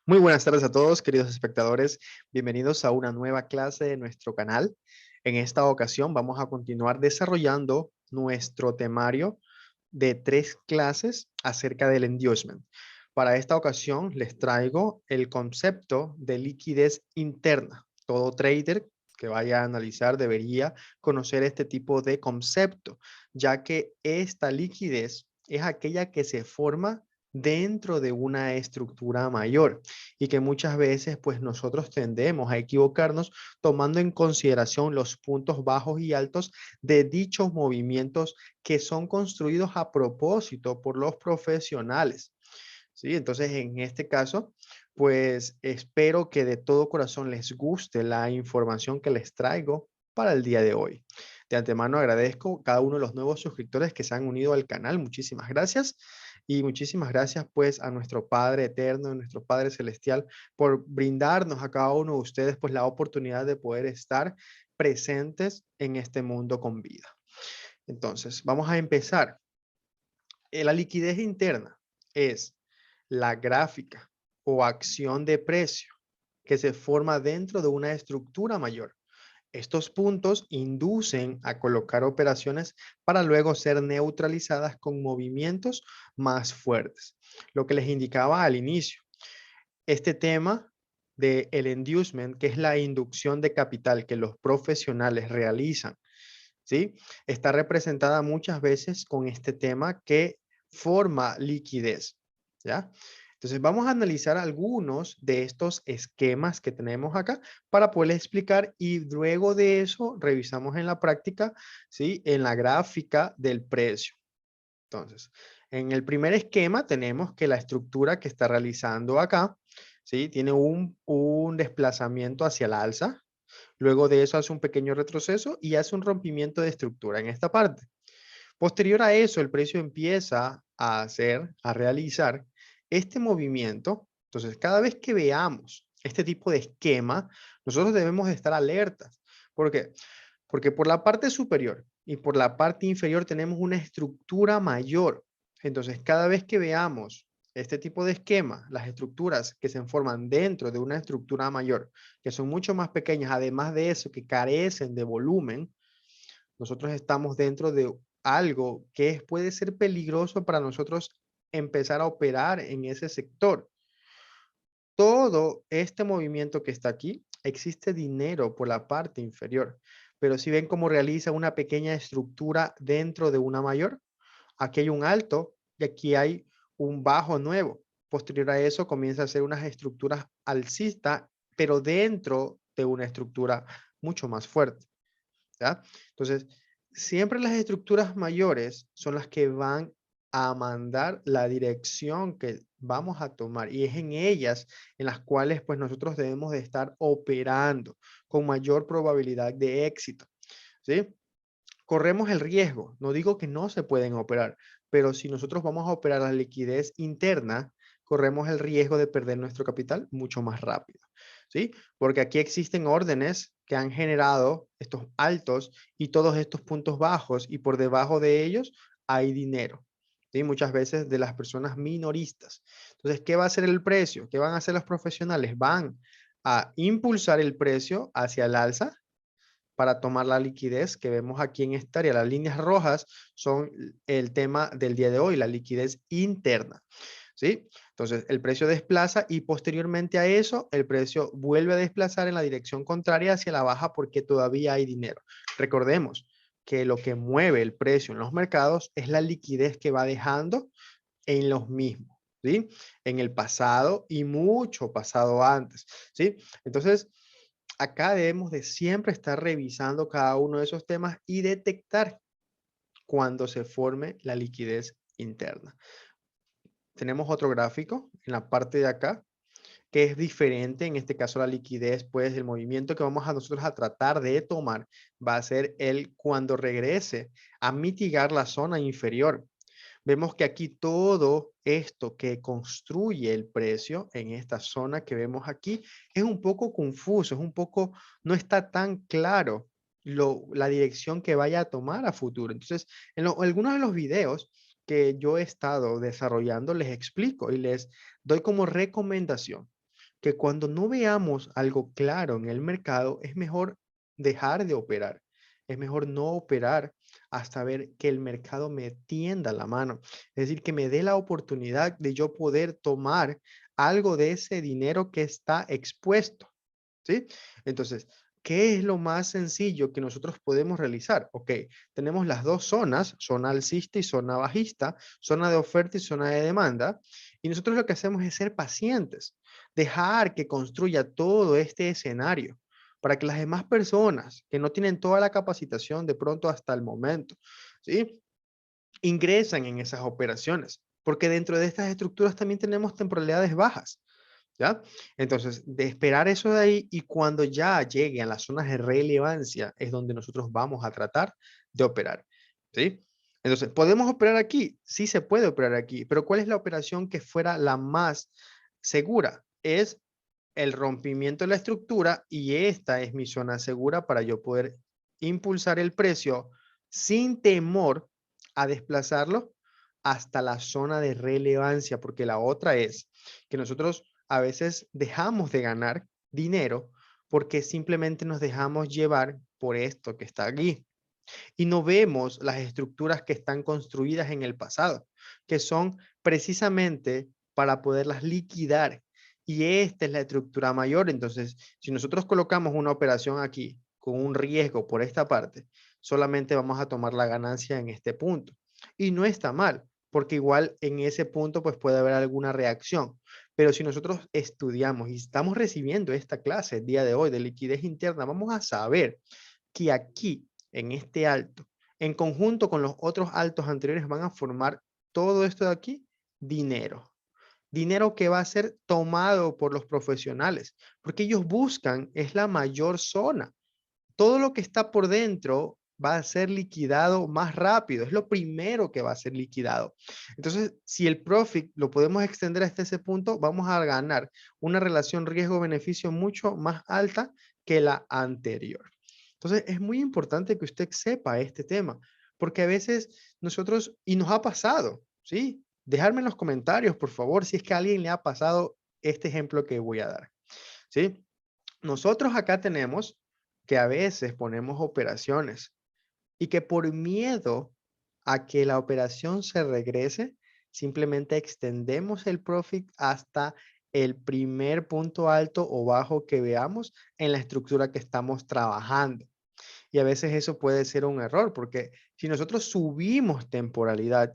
Muy buenas tardes a todos, queridos espectadores. Bienvenidos a una nueva clase de nuestro canal. En esta ocasión vamos a continuar desarrollando nuestro temario de 3 clases acerca del endorsement. Para esta ocasión les traigo el concepto de liquidez interna. Todo trader que vaya a analizar debería conocer este tipo de concepto, ya que esta liquidez es aquella que se forma dentro de una estructura mayor y que muchas veces pues nosotros tendemos a equivocarnos tomando en consideración los puntos bajos y altos de dichos movimientos que son construidos a propósito por los profesionales. ¿Sí? Entonces, en este caso, pues espero que de todo corazón les guste la información que les traigo para el día de hoy. De antemano agradezco cada uno de los nuevos suscriptores que se han unido al canal. Muchísimas gracias. Y muchísimas gracias pues a nuestro Padre Eterno, nuestro Padre Celestial, por brindarnos a cada uno de ustedes pues la oportunidad de poder estar presentes en este mundo con vida. Entonces, vamos a empezar. La liquidez interna es la gráfica o acción de precio que se forma dentro de una estructura mayor. Estos puntos inducen a colocar operaciones para luego ser neutralizadas con movimientos más fuertes. Lo que les indicaba al inicio, este tema de el inducement, que es la inducción de capital que los profesionales realizan, ¿sí? Está representada muchas veces con este tema que forma liquidez, ¿ya? Entonces vamos a analizar algunos de estos esquemas que tenemos acá para poderles explicar y luego de eso revisamos en la práctica, ¿sí? En la gráfica del precio. Entonces, en el primer esquema tenemos que la estructura que está realizando acá, ¿sí? Tiene un desplazamiento hacia el alza. Luego de eso hace un pequeño retroceso y hace un rompimiento de estructura en esta parte. Posterior a eso, el precio empieza a realizar este movimiento. Entonces, cada vez que veamos este tipo de esquema, nosotros debemos de estar alertas. ¿Por qué? Porque por la parte superior y por la parte inferior tenemos una estructura mayor. Entonces, cada vez que veamos este tipo de esquema, las estructuras que se forman dentro de una estructura mayor, que son mucho más pequeñas, además de eso, que carecen de volumen, nosotros estamos dentro de algo que puede ser peligroso para nosotros empezar a operar en ese sector. Todo este movimiento que está aquí, existe dinero por la parte inferior, pero si ven cómo realiza una pequeña estructura dentro de una mayor, aquí hay un alto y aquí hay un bajo nuevo. Posterior a eso comienza a hacer unas estructuras alcistas, pero dentro de una estructura mucho más fuerte. ¿Ya? Entonces, siempre las estructuras mayores son las que van a mandar la dirección que vamos a tomar y es en ellas en las cuales pues nosotros debemos de estar operando con mayor probabilidad de éxito, ¿sí? Corremos el riesgo, no digo que no se pueden operar, pero si nosotros vamos a operar la liquidez interna, corremos el riesgo de perder nuestro capital mucho más rápido, ¿sí? Porque aquí existen órdenes que han generado estos altos y todos estos puntos bajos y por debajo de ellos hay dinero, ¿sí? Muchas veces de las personas minoristas. Entonces, ¿qué va a hacer el precio? ¿Qué van a hacer los profesionales? Van a impulsar el precio hacia el alza para tomar la liquidez que vemos aquí en esta área. Las líneas rojas son el tema del día de hoy, la liquidez interna. ¿Sí? Entonces, el precio desplaza y posteriormente a eso, el precio vuelve a desplazar en la dirección contraria hacia la baja porque todavía hay dinero. Recordemos que lo que mueve el precio en los mercados es la liquidez que va dejando en los mismos, ¿sí? En el pasado y mucho pasado antes, ¿sí? Entonces, acá debemos de siempre estar revisando cada uno de esos temas y detectar cuando se forme la liquidez interna. Tenemos otro gráfico en la parte de acá que es diferente, en este caso la liquidez, pues el movimiento que vamos a nosotros a tratar de tomar va a ser el cuando regrese a mitigar la zona inferior. Vemos que aquí todo esto que construye el precio en esta zona que vemos aquí es un poco confuso, es un poco, no está tan claro la dirección que vaya a tomar a futuro. Entonces, algunos de los videos que yo he estado desarrollando les explico y les doy como recomendación. que cuando no veamos algo claro en el mercado, es mejor dejar de operar. Es mejor no operar hasta ver que el mercado me tienda la mano. Es decir, que me dé la oportunidad de yo poder tomar algo de ese dinero que está expuesto. ¿Sí? Entonces, ¿qué es lo más sencillo que nosotros podemos realizar? Ok, tenemos las dos zonas, zona alcista y zona bajista, zona de oferta y zona de demanda, y nosotros lo que hacemos es ser pacientes, dejar que construya todo este escenario para que las demás personas que no tienen toda la capacitación de pronto hasta el momento, ¿sí? Ingresan en esas operaciones, porque dentro de estas estructuras también tenemos temporalidades bajas. ¿Ya? Entonces, de esperar eso de ahí y cuando ya llegue a las zonas de relevancia es donde nosotros vamos a tratar de operar, ¿sí? Entonces, ¿podemos operar aquí? Sí se puede operar aquí, pero ¿cuál es la operación que fuera la más segura? Es el rompimiento de la estructura y esta es mi zona segura para yo poder impulsar el precio sin temor a desplazarlo hasta la zona de relevancia, porque la otra es que nosotros a veces dejamos de ganar dinero porque simplemente nos dejamos llevar por esto que está aquí y no vemos las estructuras que están construidas en el pasado, que son precisamente para poderlas liquidar. Y esta es la estructura mayor. Entonces, si nosotros colocamos una operación aquí con un riesgo por esta parte, solamente vamos a tomar la ganancia en este punto. Y no está mal, porque igual en ese punto pues puede haber alguna reacción. Pero si nosotros estudiamos y estamos recibiendo esta clase el día de hoy de liquidez interna, vamos a saber que aquí, en este alto, en conjunto con los otros altos anteriores, van a formar todo esto de aquí, dinero. Dinero que va a ser tomado por los profesionales, porque ellos buscan, es la mayor zona. Todo lo que está por dentro va a ser liquidado más rápido, es lo primero que va a ser liquidado. Entonces, si el profit lo podemos extender hasta ese punto, vamos a ganar una relación riesgo-beneficio mucho más alta que la anterior. Entonces, es muy importante que usted sepa este tema, porque a veces nosotros, y nos ha pasado, ¿sí? Dejarme en los comentarios, por favor, si es que a alguien le ha pasado este ejemplo que voy a dar, ¿sí? Nosotros acá tenemos que a veces ponemos operaciones y que por miedo a que la operación se regrese, simplemente extendemos el profit hasta el primer punto alto o bajo que veamos en la estructura que estamos trabajando. Y a veces eso puede ser un error, porque si nosotros subimos temporalidad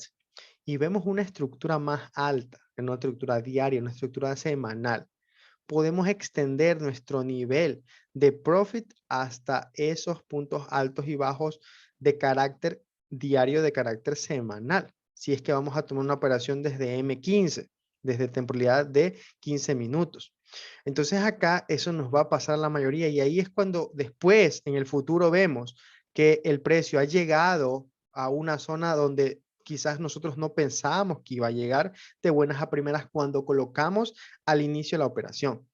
y vemos una estructura más alta, una estructura diaria, una estructura semanal, podemos extender nuestro nivel de profit hasta esos puntos altos y bajos de carácter diario, de carácter semanal. Si es que vamos a tomar una operación desde M15, desde temporalidad de 15 minutos. Entonces acá eso nos va a pasar la mayoría y ahí es cuando después en el futuro vemos que el precio ha llegado a una zona donde quizás nosotros no pensábamos que iba a llegar de buenas a primeras cuando colocamos al inicio la operación.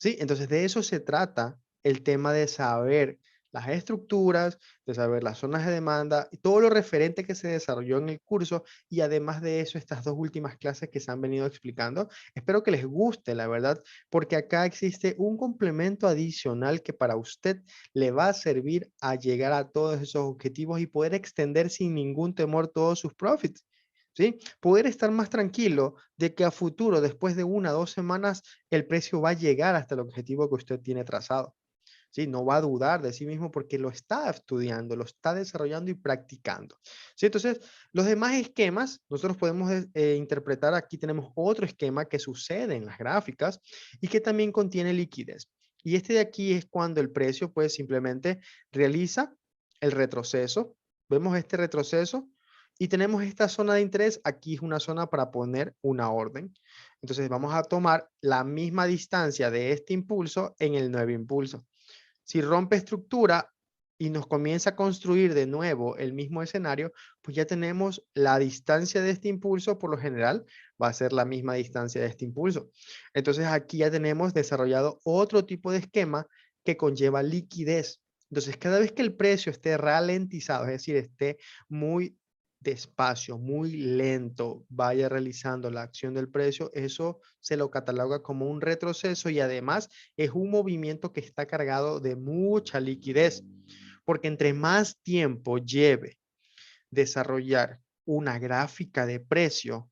¿Sí? Entonces de eso se trata el tema de saber las estructuras, de saber las zonas de demanda y todo lo referente que se desarrolló en el curso y además de eso estas dos últimas clases que se han venido explicando. Espero que les guste, la verdad, porque acá existe un complemento adicional que para usted le va a servir a llegar a todos esos objetivos y poder extender sin ningún temor todos sus profits. ¿Sí? Poder estar más tranquilo de que a futuro, después de 1 o 2 semanas, el precio va a llegar hasta el objetivo que usted tiene trazado. ¿Sí? No va a dudar de sí mismo porque lo está estudiando, lo está desarrollando y practicando. ¿Sí? Entonces, los demás esquemas, nosotros podemos interpretar, aquí tenemos otro esquema que sucede en las gráficas y que también contiene liquidez. Y este de aquí es cuando el precio pues simplemente realiza el retroceso. Vemos este retroceso y tenemos esta zona de interés. Aquí es una zona para poner una orden. Entonces vamos a tomar la misma distancia de este impulso en el nuevo impulso. Si rompe estructura y nos comienza a construir de nuevo el mismo escenario, pues ya tenemos la distancia de este impulso, por lo general, va a ser la misma distancia de este impulso. Entonces aquí ya tenemos desarrollado otro tipo de esquema que conlleva liquidez. Entonces, cada vez que el precio esté ralentizado, es decir, esté muy despacio, muy lento, vaya realizando la acción del precio, eso se lo cataloga como un retroceso y además es un movimiento que está cargado de mucha liquidez, porque entre más tiempo lleve desarrollar una gráfica de precio,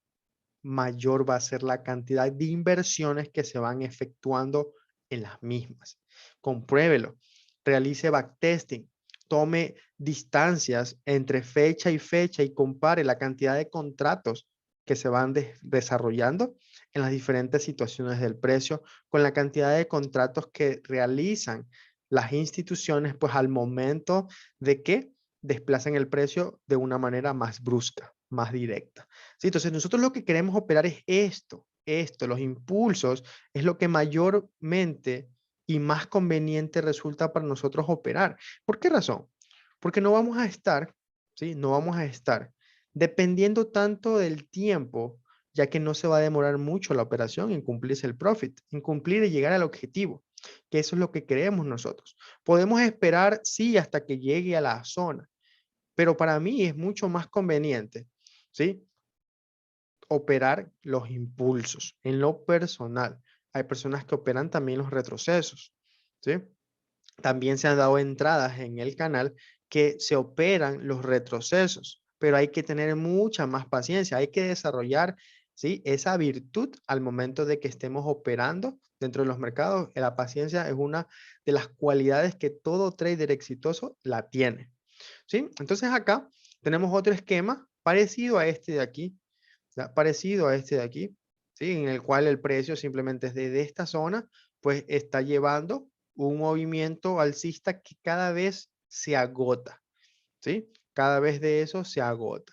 mayor va a ser la cantidad de inversiones que se van efectuando en las mismas. Compruébelo, realice backtesting, tome distancias entre fecha y compare la cantidad de contratos que se van desarrollando en las diferentes situaciones del precio con la cantidad de contratos que realizan las instituciones pues al momento de que desplazan el precio de una manera más brusca, más directa. ¿Sí? Entonces nosotros lo que queremos operar es esto, los impulsos es lo que mayormente y más conveniente resulta para nosotros operar. ¿Por qué razón? Porque no vamos a estar, ¿sí? No vamos a estar dependiendo tanto del tiempo, ya que no se va a demorar mucho la operación en cumplirse el profit, en cumplir y llegar al objetivo, que eso es lo que queremos nosotros. Podemos esperar, sí, hasta que llegue a la zona, pero para mí es mucho más conveniente, ¿sí? Operar los impulsos en lo personal. Hay personas que operan también los retrocesos, ¿sí? También se han dado entradas en el canal que se operan los retrocesos, pero hay que tener mucha más paciencia, hay que desarrollar, ¿sí? Esa virtud al momento de que estemos operando dentro de los mercados. La paciencia es una de las cualidades que todo trader exitoso la tiene, ¿sí? Entonces acá tenemos otro esquema parecido a este de aquí, ¿ya? Parecido a este de aquí, ¿sí? En el cual el precio simplemente es desde esta zona, pues está llevando un movimiento alcista que cada vez se agota, ¿sí? Cada vez de eso se agota,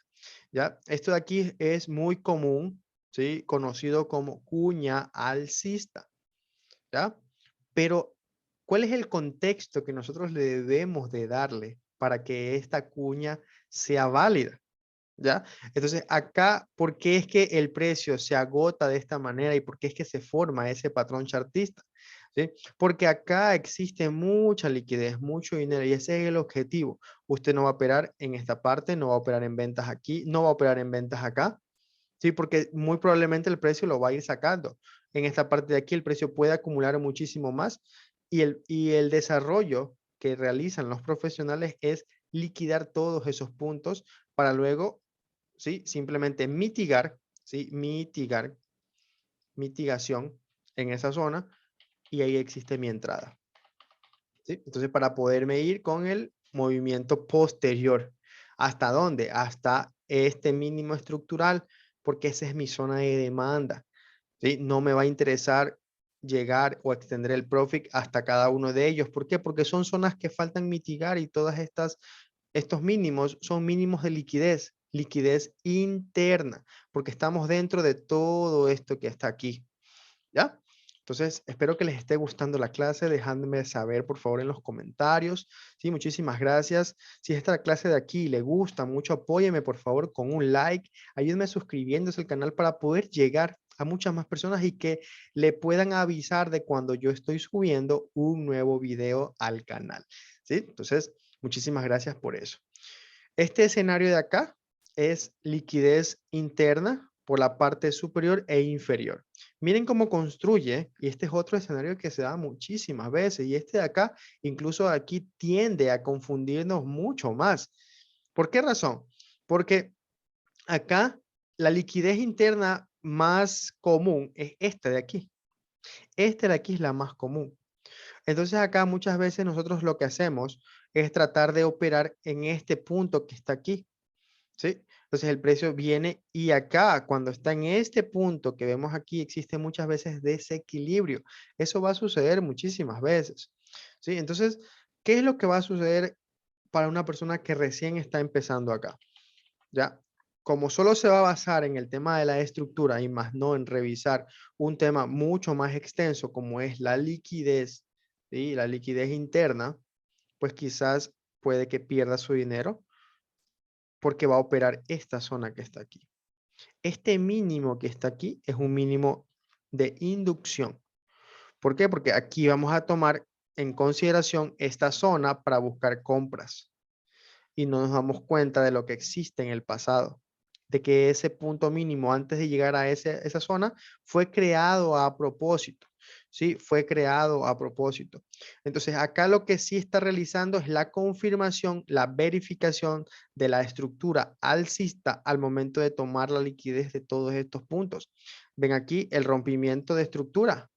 ¿ya? Esto de aquí es muy común, ¿sí? Conocido como cuña alcista, ¿ya? Pero, ¿cuál es el contexto que nosotros le debemos de darle para que esta cuña sea válida? ¿Ya? Entonces, acá, ¿por qué es que el precio se agota de esta manera y por qué es que se forma ese patrón chartista? ¿Sí? Porque acá existe mucha liquidez, mucho dinero y ese es el objetivo. Usted no va a operar en esta parte, no va a operar en ventas aquí, no va a operar en ventas acá, ¿sí? Porque muy probablemente el precio lo va a ir sacando. En esta parte de aquí el precio puede acumular muchísimo más y el desarrollo que realizan los profesionales es liquidar todos esos puntos para luego, ¿sí? Simplemente mitigar, ¿sí? Mitigación en esa zona y ahí existe mi entrada, ¿sí? Entonces, para poderme ir con el movimiento posterior. ¿Hasta dónde? Hasta este mínimo estructural, porque esa es mi zona de demanda, ¿sí? No me va a interesar llegar o extender el profit hasta cada uno de ellos. ¿Por qué? Porque son zonas que faltan mitigar y todas estos mínimos son mínimos de liquidez, liquidez interna, porque estamos dentro de todo esto que está aquí, ¿ya? Entonces, espero que les esté gustando la clase, dejadme saber por favor en los comentarios. Sí, muchísimas gracias. Si esta clase de aquí le gusta mucho, apóyeme por favor con un like, ayúdenme suscribiéndose al canal para poder llegar a muchas más personas y que le puedan avisar de cuando yo estoy subiendo un nuevo video al canal. ¿Sí? Entonces, muchísimas gracias por eso. Este escenario de acá es liquidez interna por la parte superior e inferior. Miren cómo construye, y este es otro escenario que se da muchísimas veces, y este de acá, incluso aquí tiende a confundirnos mucho más. ¿Por qué razón? Porque acá la liquidez interna más común es esta de aquí. Esta de aquí es la más común. Entonces acá muchas veces nosotros lo que hacemos es tratar de operar en este punto que está aquí. ¿Sí? Entonces el precio viene y acá, cuando está en este punto que vemos aquí, existe muchas veces desequilibrio. Eso va a suceder muchísimas veces. ¿Sí? Entonces, ¿qué es lo que va a suceder para una persona que recién está empezando acá? ¿Ya? Como solo se va a basar en el tema de la estructura y más no en revisar un tema mucho más extenso como es la liquidez, ¿sí? La liquidez interna, pues quizás puede que pierda su dinero porque va a operar esta zona que está aquí. Este mínimo que está aquí es un mínimo de inducción. ¿Por qué? Porque aquí vamos a tomar en consideración esta zona para buscar compras. y no nos damos cuenta de lo que existe en el pasado, de que ese punto mínimo antes de llegar a esa zona fue creado a propósito, ¿sí? Fue creado a propósito. Entonces, acá lo que sí está realizando es la confirmación, la verificación de la estructura alcista al momento de tomar la liquidez de todos estos puntos. Ven aquí el rompimiento de estructura.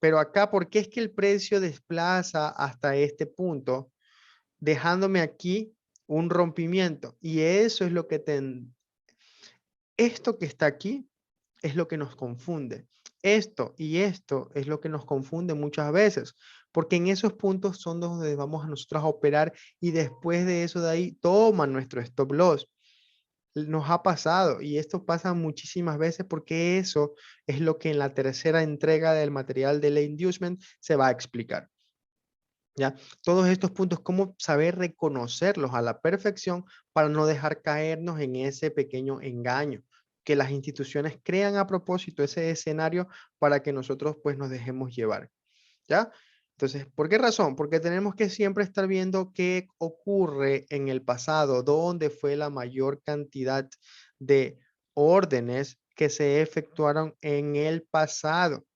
Pero acá, ¿por qué es que el precio desplaza hasta este punto, dejándome aquí un rompimiento? Y eso es lo que esto que está aquí es lo que nos confunde. Esto y esto es lo que nos confunde muchas veces, porque en esos puntos son donde vamos a nosotros a operar y después de eso de ahí toman nuestro stop loss. Nos ha pasado y esto pasa muchísimas veces porque eso es lo que en la tercera entrega del material de la inducement se va a explicar. ¿Ya? Todos estos puntos, cómo saber reconocerlos a la perfección para no dejar caernos en ese pequeño engaño que las instituciones crean a propósito ese escenario para que nosotros pues nos dejemos llevar. ¿Ya? Entonces, ¿por qué razón? Porque tenemos que siempre estar viendo qué ocurre en el pasado, dónde fue la mayor cantidad de órdenes que se efectuaron en el pasado.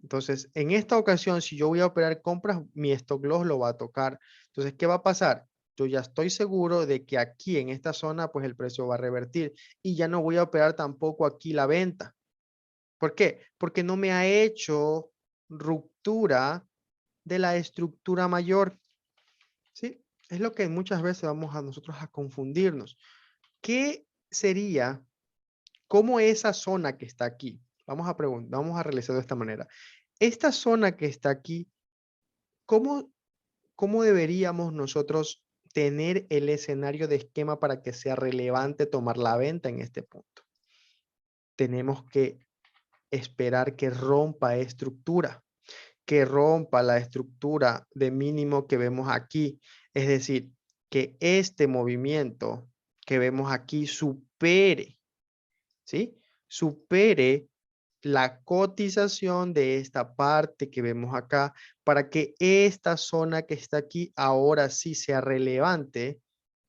Entonces, en esta ocasión, si yo voy a operar compras, mi stop loss lo va a tocar. Entonces, ¿qué va a pasar? Yo ya estoy seguro de que aquí en esta zona, pues el precio va a revertir y ya no voy a operar tampoco aquí la venta. ¿Por qué? Porque no me ha hecho ruptura de la estructura mayor. ¿Sí? Es lo que muchas veces vamos a nosotros a confundirnos. ¿Qué sería, cómo esa zona que está aquí? Vamos a realizar de esta manera. Esta zona que está aquí, ¿cómo, cómo deberíamos nosotros tener el escenario de esquema para que sea relevante tomar la venta en este punto? Tenemos que esperar que rompa la estructura de mínimo que vemos aquí. Es decir, que este movimiento que vemos aquí supere, ¿sí? Supere la cotización de esta parte que vemos acá para que esta zona que está aquí ahora sí sea relevante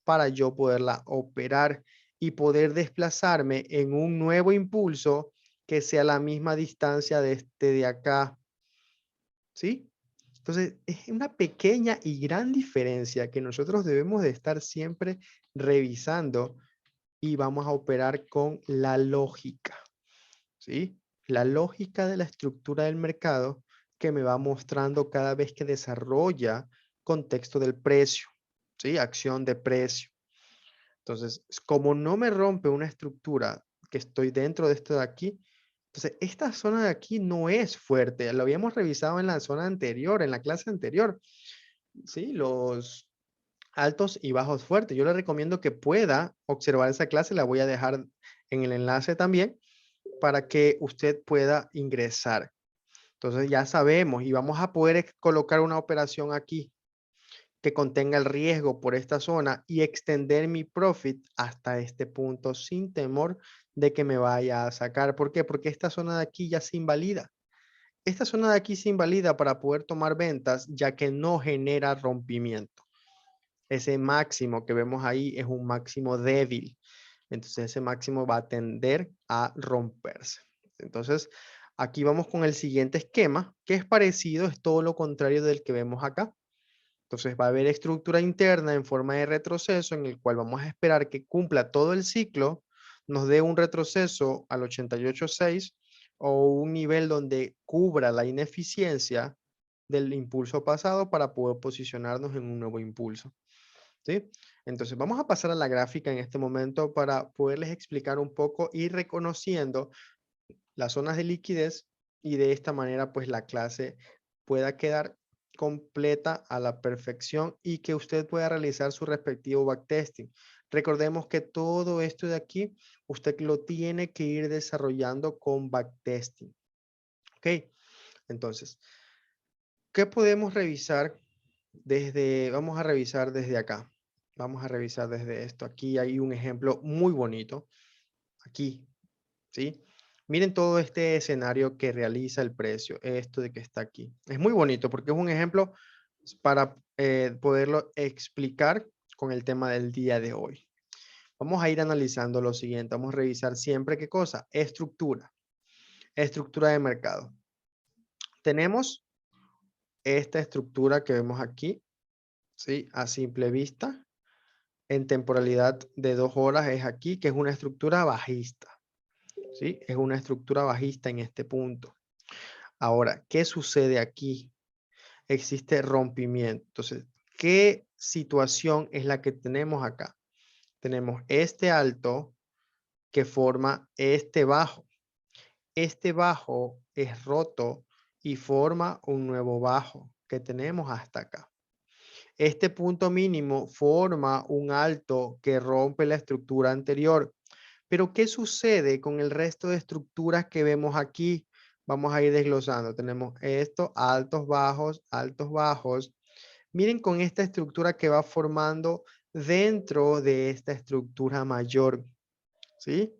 para yo poderla operar y poder desplazarme en un nuevo impulso que sea la misma distancia de este de acá, ¿sí? Entonces, es una pequeña y gran diferencia que nosotros debemos de estar siempre revisando y vamos a operar con la lógica, ¿sí? La lógica de la estructura del mercado que me va mostrando cada vez que desarrolla contexto del precio, ¿sí? Acción de precio. Entonces, como no me rompe una estructura que estoy dentro de esto de aquí, entonces esta zona de aquí no es fuerte. Lo habíamos revisado en la zona anterior, en la clase anterior, ¿sí? Los altos y bajos fuertes. Yo le recomiendo que pueda observar esa clase, la voy a dejar en el enlace también para que usted pueda ingresar. Entonces ya sabemos y vamos a poder colocar una operación aquí que contenga el riesgo por esta zona y extender mi profit hasta este punto sin temor de que me vaya a sacar. ¿Por qué? Porque esta zona de aquí ya se invalida. Esta zona de aquí se invalida para poder tomar ventas ya que no genera rompimiento. Ese máximo que vemos ahí es un máximo débil. Entonces ese máximo va a tender a romperse. Entonces aquí vamos con el siguiente esquema que es parecido, es todo lo contrario del que vemos acá. Entonces va a haber estructura interna en forma de retroceso en el cual vamos a esperar que cumpla todo el ciclo, nos dé un retroceso al 88.6 o un nivel donde cubra la ineficiencia del impulso pasado para poder posicionarnos en un nuevo impulso. ¿Sí? Entonces vamos a pasar a la gráfica en este momento para poderles explicar un poco y reconociendo las zonas de liquidez y de esta manera pues la clase pueda quedar completa a la perfección y que usted pueda realizar su respectivo backtesting. Recordemos que todo esto de aquí usted lo tiene que ir desarrollando con backtesting. ¿Ok? Entonces, ¿qué podemos revisar vamos a revisar desde acá? Vamos a revisar desde esto. Aquí hay un ejemplo muy bonito. Aquí, ¿sí? Miren todo este escenario que realiza el precio, esto de que está aquí. Es muy bonito porque es un ejemplo para poderlo explicar con el tema del día de hoy. Vamos a ir analizando lo siguiente. Vamos a revisar siempre qué cosa. Estructura. Estructura de mercado. Tenemos esta estructura que vemos aquí, ¿sí? A simple vista. En temporalidad de 2 horas es aquí, que es una estructura bajista, ¿sí? Es una estructura bajista en este punto. Ahora, ¿qué sucede aquí? Existe rompimiento. Entonces, ¿qué situación es la que tenemos acá? Tenemos este alto que forma este bajo. Este bajo es roto y forma un nuevo bajo que tenemos hasta acá. Este punto mínimo forma un alto que rompe la estructura anterior. Pero ¿qué sucede con el resto de estructuras que vemos aquí? Vamos a ir desglosando. Tenemos esto, altos, bajos, altos, bajos. Miren con esta estructura que va formando dentro de esta estructura mayor, ¿sí?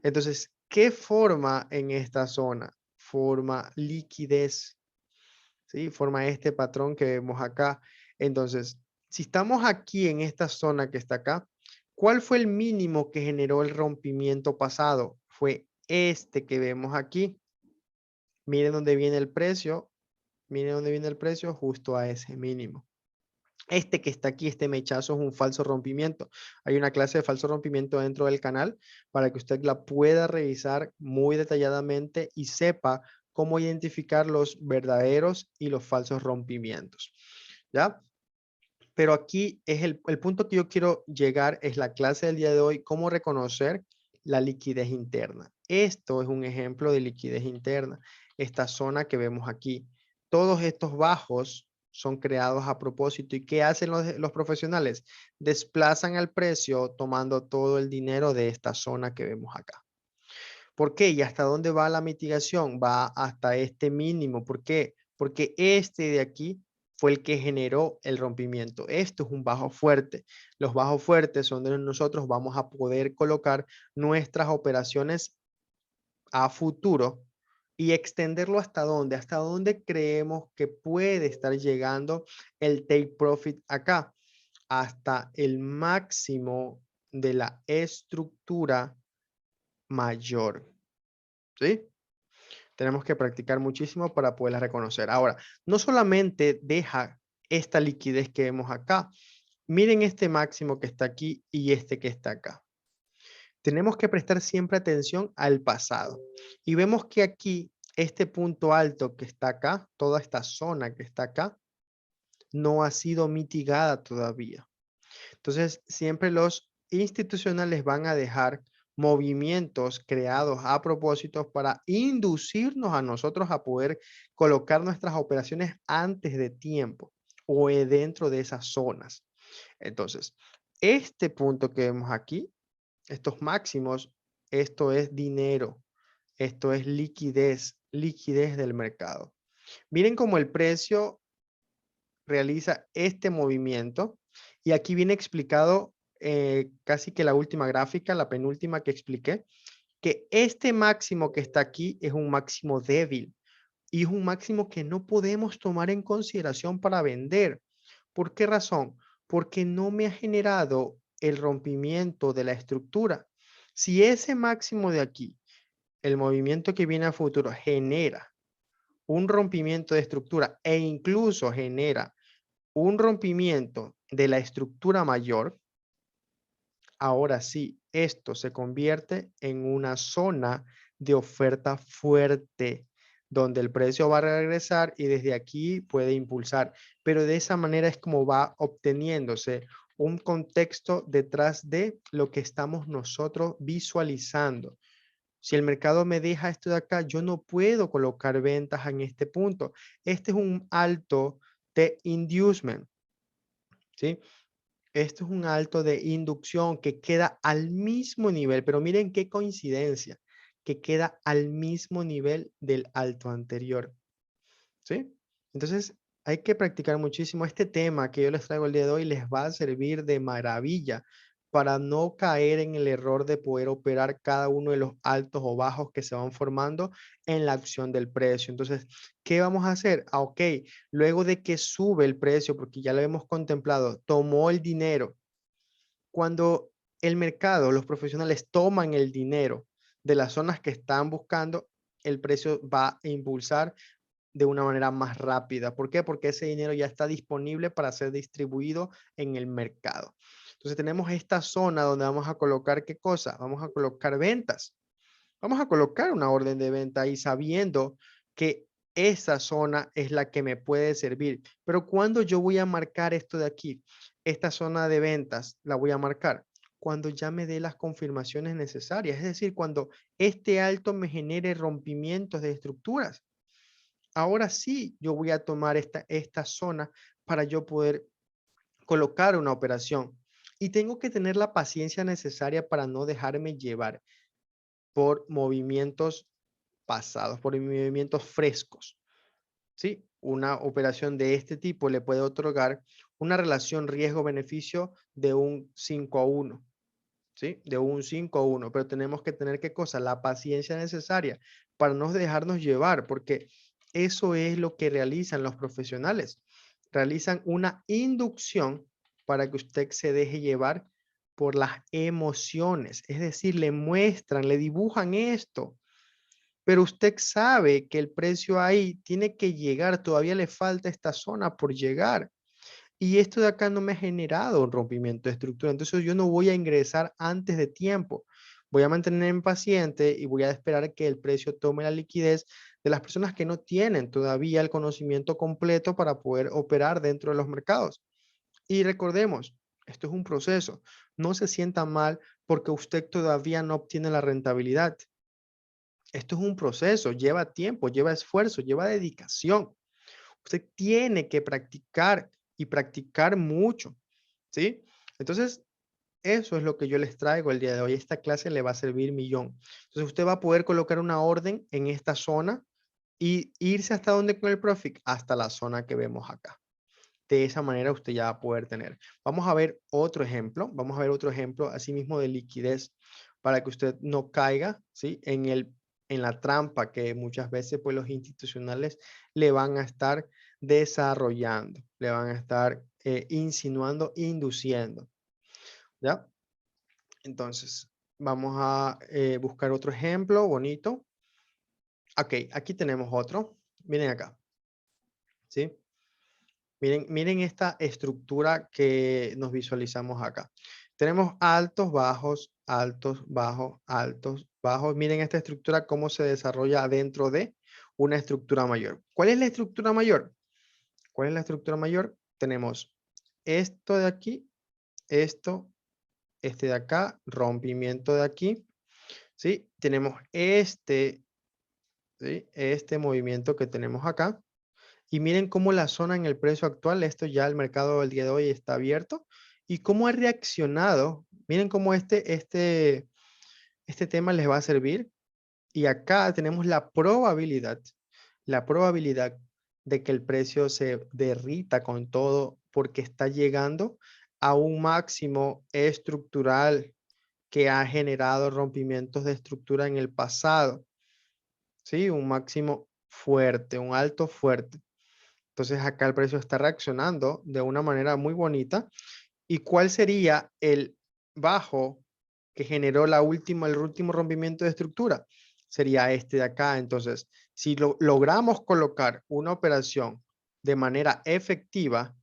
Entonces, ¿qué forma en esta zona? Forma liquidez, ¿sí? Forma este patrón que vemos acá. Entonces, si estamos aquí en esta zona que está acá, ¿cuál fue el mínimo que generó el rompimiento pasado? Fue este que vemos aquí. Miren dónde viene el precio. Miren dónde viene el precio, justo a ese mínimo. Este que está aquí, este mechazo, es un falso rompimiento. Hay una clase de falso rompimiento dentro del canal para que usted la pueda revisar muy detalladamente y sepa cómo identificar los verdaderos y los falsos rompimientos. ¿Ya? Pero aquí es el punto que yo quiero llegar, es la clase del día de hoy, cómo reconocer la liquidez interna. Esto es un ejemplo de liquidez interna. Esta zona que vemos aquí. Todos estos bajos son creados a propósito. ¿Y qué hacen los profesionales? Desplazan al precio tomando todo el dinero de esta zona que vemos acá. ¿Por qué? ¿Y hasta dónde va la mitigación? Va hasta este mínimo. ¿Por qué? Porque este de aquí fue el que generó el rompimiento. Esto es un bajo fuerte. Los bajos fuertes son donde nosotros vamos a poder colocar nuestras operaciones a futuro y extenderlo hasta dónde, hasta dónde creemos que puede estar llegando el take profit acá, hasta el máximo de la estructura mayor. ¿Sí? Tenemos que practicar muchísimo para poderla reconocer. Ahora, no solamente deja esta liquidez que vemos acá. Miren este máximo que está aquí y este que está acá. Tenemos que prestar siempre atención al pasado. Y vemos que aquí, este punto alto que está acá, toda esta zona que está acá, no ha sido mitigada todavía. Entonces, siempre los institucionales van a dejar movimientos creados a propósito para inducirnos a nosotros a poder colocar nuestras operaciones antes de tiempo o dentro de esas zonas. Entonces, este punto que vemos aquí, estos máximos, esto es dinero, esto es liquidez, liquidez del mercado. Miren cómo el precio realiza este movimiento y aquí viene explicado casi que la última gráfica, la penúltima que expliqué, que este máximo que está aquí es un máximo débil y es un máximo que no podemos tomar en consideración para vender. ¿Por qué razón? Porque no me ha generado el rompimiento de la estructura. Si ese máximo de aquí, el movimiento que viene a futuro, genera un rompimiento de estructura e incluso genera un rompimiento de la estructura mayor, ahora sí, esto se convierte en una zona de oferta fuerte, donde el precio va a regresar y desde aquí puede impulsar. Pero de esa manera es como va obteniéndose un contexto detrás de lo que estamos nosotros visualizando. Si el mercado me deja esto de acá, yo no puedo colocar ventas en este punto. Este es un alto de inducement, ¿sí? Esto es un alto de inducción que queda al mismo nivel, pero miren qué coincidencia, que queda al mismo nivel del alto anterior, ¿sí? Entonces, hay que practicar muchísimo este tema que yo les traigo el día de hoy, les va a servir de maravilla para no caer en el error de poder operar cada uno de los altos o bajos que se van formando en la acción del precio. Entonces, ¿qué vamos a hacer? Ah, ok, luego de que sube el precio, porque ya lo hemos contemplado, tomó el dinero, Cuando el mercado, los profesionales toman el dinero de las zonas que están buscando, el precio va a impulsar de una manera más rápida. ¿Por qué? Porque ese dinero ya está disponible para ser distribuido en el mercado. Entonces tenemos esta zona donde vamos a colocar ¿qué cosa? Vamos a colocar ventas. Vamos a colocar una orden de venta ahí sabiendo que esa zona es la que me puede servir. Pero cuando yo voy a marcar esto de aquí, esta zona de ventas, la voy a marcar cuando ya me dé las confirmaciones necesarias. Es decir, cuando este alto me genere rompimientos de estructuras. Ahora sí, yo voy a tomar esta zona para yo poder colocar una operación. Y tengo que tener la paciencia necesaria para no dejarme llevar por movimientos pasados, por movimientos frescos. ¿Sí? Una operación de este tipo le puede otorgar una relación riesgo-beneficio de un 5-1. ¿Sí? De un 5-1, pero tenemos que tener qué cosa, la paciencia necesaria para no dejarnos llevar, porque eso es lo que realizan los profesionales. Realizan una inducción para que usted se deje llevar por las emociones, es decir, le muestran, le dibujan esto, pero usted sabe que el precio ahí tiene que llegar, todavía le falta esta zona por llegar. Y esto de acá no me ha generado un rompimiento de estructura. Entonces yo no voy a ingresar antes de tiempo. Voy a mantenerme paciente y voy a esperar que el precio tome la liquidez de las personas que no tienen todavía el conocimiento completo para poder operar dentro de los mercados. Y recordemos, esto es un proceso. No se sienta mal porque usted todavía no obtiene la rentabilidad. Esto es un proceso, lleva tiempo, lleva esfuerzo, lleva dedicación. Usted tiene que practicar y practicar mucho, ¿sí? Entonces, eso es lo que yo les traigo el día de hoy. Esta clase le va a servir millón. Entonces, usted va a poder colocar una orden en esta zona y irse hasta donde con el profit, hasta la zona que vemos acá. De esa manera usted ya va a poder tener. Vamos a ver otro ejemplo. Vamos a ver otro ejemplo, asimismo de liquidez, para que usted no caiga, ¿sí? En la trampa que muchas veces pues, los institucionales le van a estar desarrollando, le van a estar insinuando, induciendo, ¿ya? Entonces, vamos a buscar otro ejemplo bonito. Ok, aquí tenemos otro. Miren acá, ¿sí? Miren esta estructura que nos visualizamos acá. Tenemos altos, bajos, altos, bajos, altos, bajos. Miren esta estructura cómo se desarrolla dentro de una estructura mayor. ¿Cuál es la estructura mayor? ¿Cuál es la estructura mayor? Tenemos esto de aquí, esto, este de acá, rompimiento de aquí, ¿sí? Tenemos este, ¿sí? Este movimiento que tenemos acá. Y miren cómo la zona en el precio actual, esto ya el mercado el día de hoy está abierto, y cómo ha reaccionado. Miren cómo este tema les va a servir. Y acá tenemos la probabilidad de que el precio se derrita con todo porque está llegando a un máximo estructural que ha generado rompimientos de estructura en el pasado. ¿Sí? Un máximo fuerte, un alto fuerte. Entonces acá el precio está reaccionando de una manera muy bonita. ¿Y cuál sería el bajo que generó el último rompimiento de estructura? Sería este de acá. Entonces, si logramos colocar una operación de manera efectiva,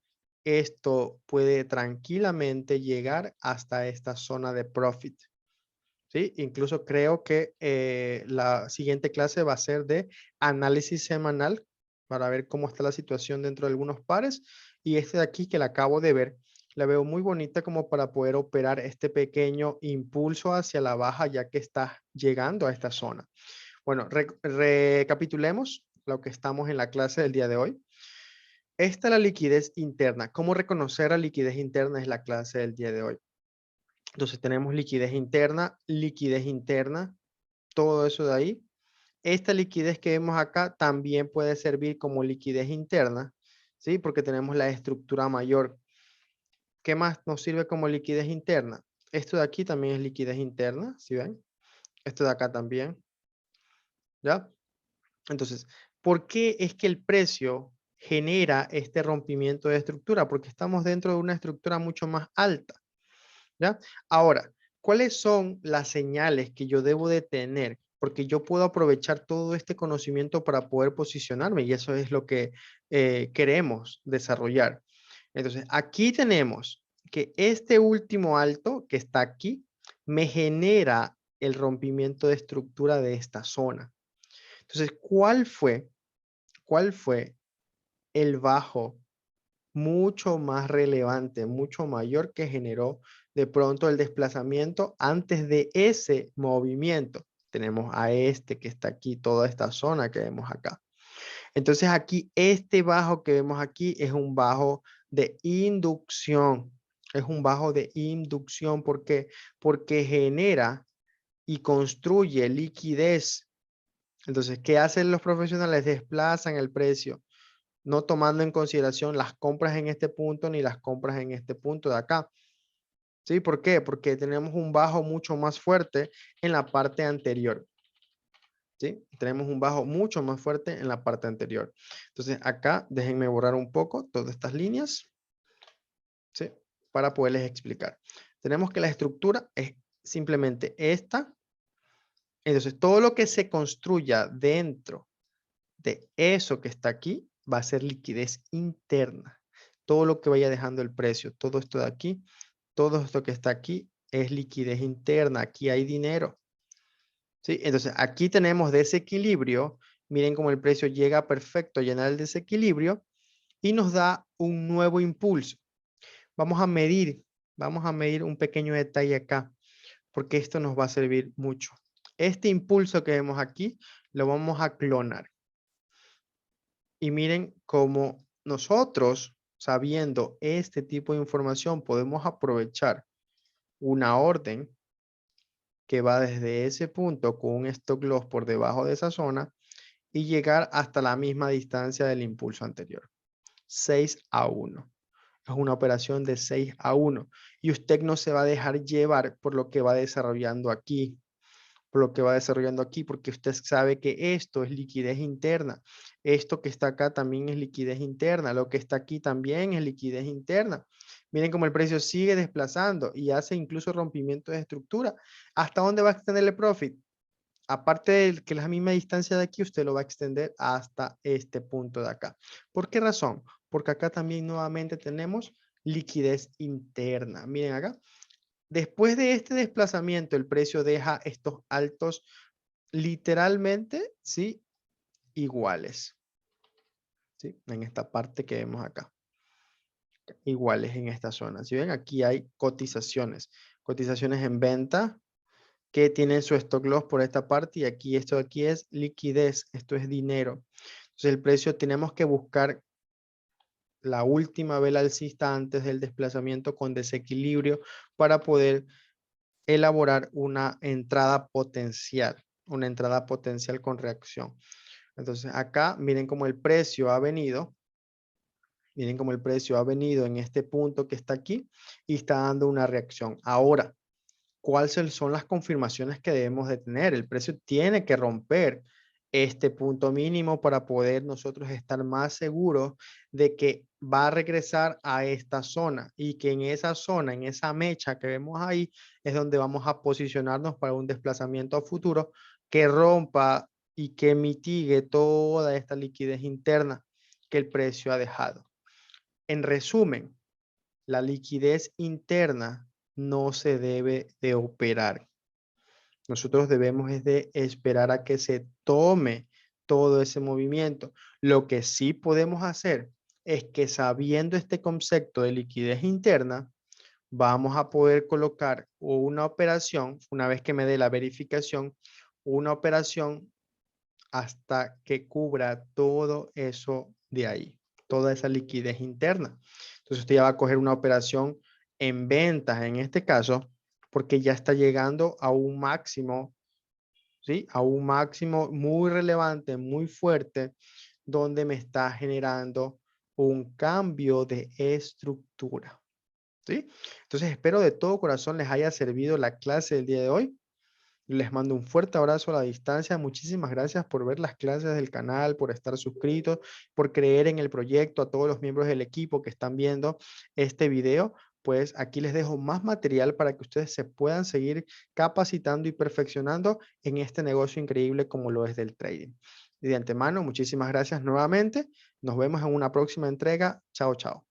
esto puede tranquilamente llegar hasta esta zona de profit. ¿Sí? Incluso creo que la siguiente clase va a ser de análisis semanal para ver cómo está la situación dentro de algunos pares. Y este de aquí que la acabo de ver, la veo muy bonita como para poder operar este pequeño impulso hacia la baja ya que está llegando a esta zona. Bueno, recapitulemos lo que estamos en la clase del día de hoy. Esta es la liquidez interna. ¿Cómo reconocer la liquidez interna? Es la clase del día de hoy. Entonces tenemos liquidez interna, todo eso de ahí. Esta liquidez que vemos acá también puede servir como liquidez interna, ¿sí? Porque tenemos la estructura mayor. ¿Qué más nos sirve como liquidez interna? Esto de aquí también es liquidez interna, ¿sí ven? Esto de acá también, ¿ya? Entonces, ¿por qué es que el precio genera este rompimiento de estructura? Porque estamos dentro de una estructura mucho más alta. ¿Ya? Ahora, ¿cuáles son las señales que yo debo de tener? Porque yo puedo aprovechar todo este conocimiento para poder posicionarme y eso es lo que queremos desarrollar. Entonces, aquí tenemos que este último alto que está aquí me genera el rompimiento de estructura de esta zona. Entonces, ¿cuál fue el bajo mucho más relevante, mucho mayor que generó de pronto el desplazamiento antes de ese movimiento? Tenemos a este que está aquí, toda esta zona que vemos acá. Entonces aquí, este bajo que vemos aquí es un bajo de inducción. Es un bajo de inducción. ¿Por qué? Porque genera y construye liquidez. Entonces, ¿qué hacen los profesionales? Desplazan el precio, no tomando en consideración las compras en este punto ni las compras en este punto de acá. ¿Sí? ¿Por qué? Porque tenemos un bajo mucho más fuerte en la parte anterior. ¿Sí? Tenemos un bajo mucho más fuerte en la parte anterior. Entonces acá déjenme borrar un poco todas estas líneas, ¿sí? Para poderles explicar. Tenemos que la estructura es simplemente esta. Entonces todo lo que se construya dentro de eso que está aquí va a ser liquidez interna. Todo lo que vaya dejando el precio, todo esto de aquí, todo esto que está aquí es liquidez interna. Aquí hay dinero. ¿Sí? Entonces, aquí tenemos desequilibrio. Miren cómo el precio llega perfecto a llenar el desequilibrio y nos da un nuevo impulso. Vamos a medir un pequeño detalle acá, porque esto nos va a servir mucho. Este impulso que vemos aquí, lo vamos a clonar. Y miren cómo nosotros, sabiendo este tipo de información, podemos aprovechar una orden que va desde ese punto con un stop loss por debajo de esa zona y llegar hasta la misma distancia del impulso anterior. 6-1. Es una operación de 6-1. Y usted no se va a dejar llevar por lo que va desarrollando aquí. Por lo que va desarrollando aquí, porque usted sabe que esto es liquidez interna. Esto que está acá también es liquidez interna. Lo que está aquí también es liquidez interna. Miren cómo el precio sigue desplazando y hace incluso rompimiento de estructura. ¿Hasta dónde va a extender el profit? Aparte de que es la misma distancia de aquí, usted lo va a extender hasta este punto de acá. ¿Por qué razón? Porque acá también nuevamente tenemos liquidez interna. Miren acá. Después de este desplazamiento, el precio deja estos altos literalmente, ¿sí? Iguales. ¿Sí? En esta parte que vemos acá. Iguales en esta zona. Si ven, aquí hay cotizaciones. Cotizaciones en venta, que tienen su stock loss por esta parte y aquí esto de aquí es liquidez, esto es dinero. Entonces el precio tenemos que buscar la última vela alcista antes del desplazamiento con desequilibrio para poder elaborar una entrada potencial con reacción. Entonces acá miren cómo el precio ha venido. Miren cómo el precio ha venido en este punto que está aquí y está dando una reacción. Ahora, ¿cuáles son las confirmaciones que debemos de tener? El precio tiene que romper este punto mínimo para poder nosotros estar más seguros de que va a regresar a esta zona y que en esa zona, en esa mecha que vemos ahí, es donde vamos a posicionarnos para un desplazamiento a futuro que rompa y que mitigue toda esta liquidez interna que el precio ha dejado. En resumen, la liquidez interna no se debe de operar. Nosotros debemos es de esperar a que se tome todo ese movimiento. Lo que sí podemos hacer es que sabiendo este concepto de liquidez interna, vamos a poder colocar una operación, una vez que me dé la verificación, una operación hasta que cubra todo eso de ahí, toda esa liquidez interna. Entonces usted ya va a coger una operación en ventas en este caso, porque ya está llegando a un máximo, ¿sí? A un máximo muy relevante, muy fuerte, donde me está generando un cambio de estructura, ¿sí? Entonces espero de todo corazón les haya servido la clase del día de hoy. Les mando un fuerte abrazo a la distancia. Muchísimas gracias por ver las clases del canal, por estar suscritos, por creer en el proyecto, a todos los miembros del equipo que están viendo este video. pues aquí les dejo más material para que ustedes se puedan seguir capacitando y perfeccionando en este negocio increíble como lo es del trading. Y de antemano, muchísimas gracias nuevamente. Nos vemos en una próxima entrega. Chao, chao.